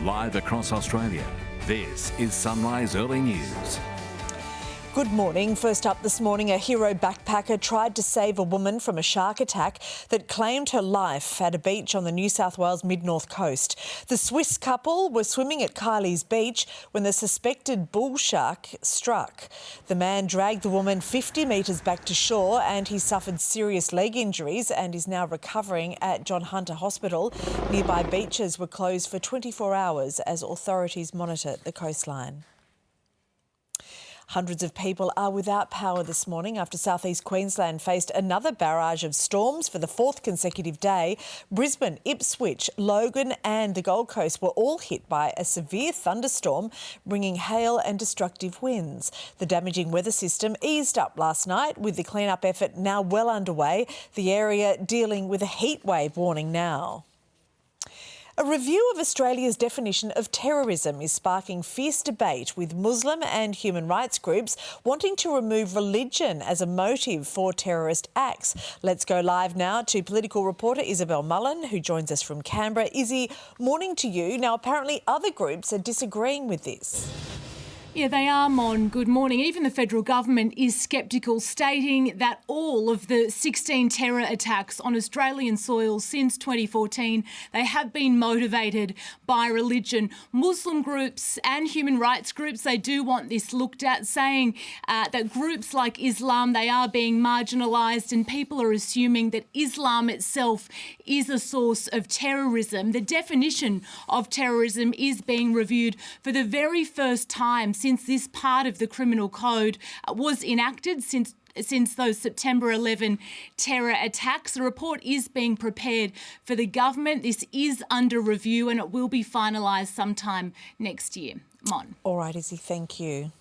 Live across Australia, this is Sunrise Early News. Good morning. First up this morning, a hero backpacker tried to save a woman from a shark attack that claimed her life at a beach on the New South Wales mid-north coast. The Swiss couple were swimming at Kylie's Beach when the suspected bull shark struck. The man dragged the woman 50 metres back to shore and he suffered serious leg injuries and is now recovering at John Hunter Hospital. Nearby beaches were closed for 24 hours as authorities monitor the coastline. Hundreds of people are without power this morning after southeast Queensland faced another barrage of storms for the fourth consecutive day. Brisbane, Ipswich, Logan and the Gold Coast were all hit by a severe thunderstorm, bringing hail and destructive winds. The damaging weather system eased up last night, with the clean-up effort now well underway, the area dealing with a heat wave warning now. A review of Australia's definition of terrorism is sparking fierce debate, with Muslim and human rights groups wanting to remove religion as a motive for terrorist acts. Let's go live now to political reporter Isabel Mullen, who joins us from Canberra. Izzy, morning to you. Now, apparently other groups are disagreeing with this. Yeah, they are, Mon. Good morning. Even the federal government is sceptical, stating that all of the 16 terror attacks on Australian soil since 2014, they have been motivated by religion. Muslim groups and human rights groups, they do want this looked at, saying that groups like Islam, they are being marginalised and people are assuming that Islam itself is a source of terrorism. The definition of terrorism is being reviewed for the very first time since this part of the criminal code was enacted, since those September 11 terror attacks. The report is being prepared for the government. This is under review and it will be finalised sometime next year. Mon. All right, Izzy, thank you.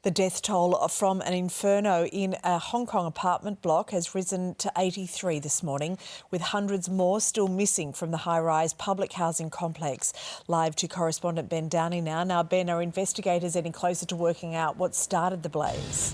The death toll from an inferno in a Hong Kong apartment block has risen to 83 this morning, with hundreds more still missing from the high-rise public housing complex. Live to correspondent Ben Downey now. Now, Ben, are investigators any closer to working out what started the blaze?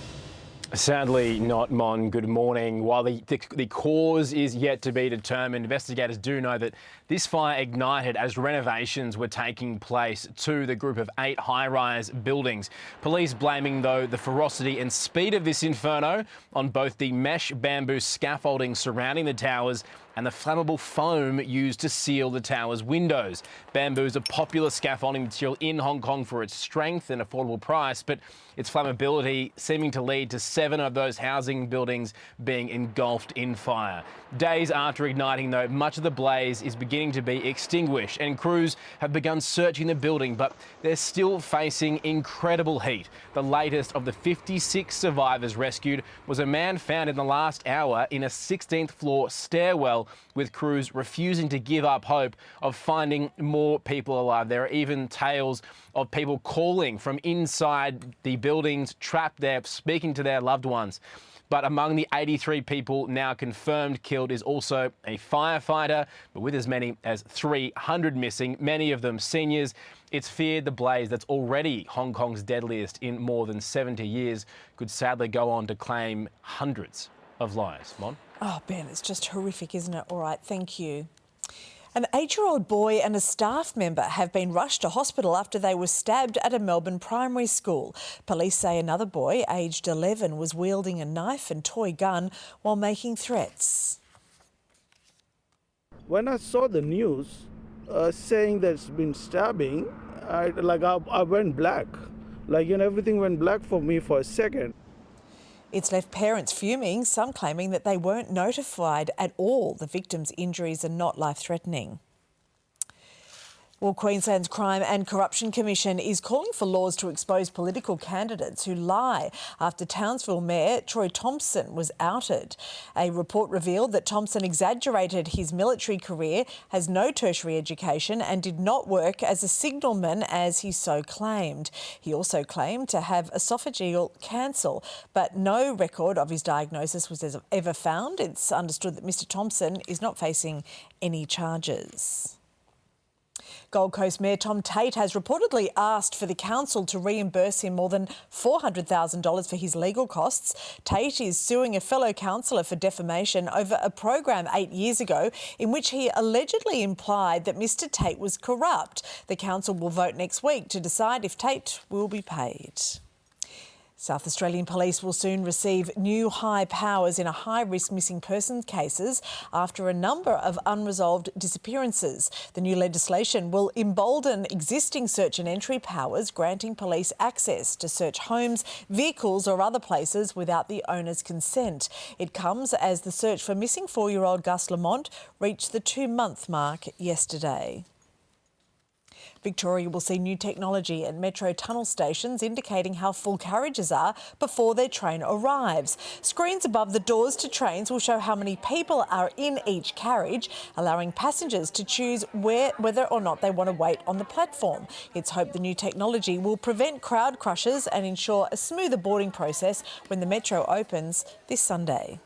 Sadly not, Mon. Good morning. While the cause is yet to be determined, investigators do know that this fire ignited as renovations were taking place to the group of 8 high-rise buildings. Police blaming, though, the ferocity and speed of this inferno on both the mesh bamboo scaffolding surrounding the towers and the flammable foam used to seal the tower's windows. Bamboo is a popular scaffolding material in Hong Kong for its strength and affordable price, but its flammability seeming to lead to 7 of those housing buildings being engulfed in fire. Days after igniting, though, much of the blaze is beginning to be extinguished and crews have begun searching the building, but they're still facing incredible heat. The latest of the 56 survivors rescued was a man found in the last hour in a 16th floor stairwell, with crews refusing to give up hope of finding more people alive. There are even tales of people calling from inside the buildings, trapped there, speaking to their loved ones. But among the 83 people now confirmed killed is also a firefighter, but with as many as 300 missing, many of them seniors. It's feared the blaze that's already Hong Kong's deadliest in more than 70 years could sadly go on to claim hundreds of lives. Mon? Oh, Ben, it's just horrific, isn't it? All right, thank you. An 8-year-old boy and a staff member have been rushed to hospital after they were stabbed at a Melbourne primary school. Police say another boy, aged 11, was wielding a knife and toy gun while making threats. When I saw the news saying there's been stabbing, I went black. Everything went black for me for a second. It's left parents fuming, some claiming that they weren't notified at all. The victim's injuries are not life-threatening. Well, Queensland's Crime and Corruption Commission is calling for laws to expose political candidates who lie after Townsville Mayor Troy Thompson was outed. A report revealed that Thompson exaggerated his military career, has no tertiary education and did not work as a signalman as he so claimed. He also claimed to have esophageal cancer, but no record of his diagnosis was ever found. It's understood that Mr Thompson is not facing any charges. Gold Coast Mayor Tom Tate has reportedly asked for the council to reimburse him more than $400,000 for his legal costs. Tate is suing a fellow councillor for defamation over a program 8 years ago in which he allegedly implied that Mr Tate was corrupt. The council will vote next week to decide if Tate will be paid. South Australian Police will soon receive new high powers in a high-risk missing persons cases after a number of unresolved disappearances. The new legislation will embolden existing search and entry powers, granting police access to search homes, vehicles or other places without the owner's consent. It comes as the search for missing 4-year-old Gus Lamont reached the 2-month mark yesterday. Victoria will see new technology at metro tunnel stations indicating how full carriages are before their train arrives. Screens above the doors to trains will show how many people are in each carriage, allowing passengers to choose whether or not they want to wait on the platform. It's hoped the new technology will prevent crowd crushes and ensure a smoother boarding process when the metro opens this Sunday.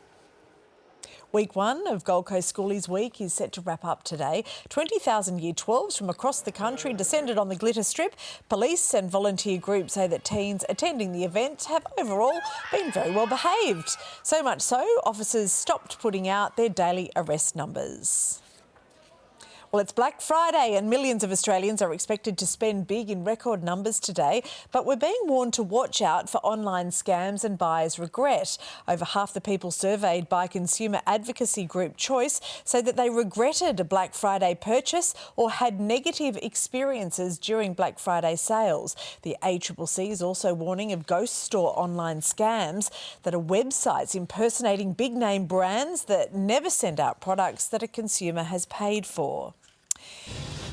Week 1 of Gold Coast Schoolies Week is set to wrap up today. 20,000 Year 12s from across the country descended on the glitter strip. Police and volunteer groups say that teens attending the event have overall been very well behaved. So much so, officers stopped putting out their daily arrest numbers. Well, it's Black Friday and millions of Australians are expected to spend big in record numbers today, but we're being warned to watch out for online scams and buyer's regret. Over half the people surveyed by consumer advocacy group Choice say that they regretted a Black Friday purchase or had negative experiences during Black Friday sales. The ACCC is also warning of ghost store online scams that are websites impersonating big-name brands that never send out products that a consumer has paid for.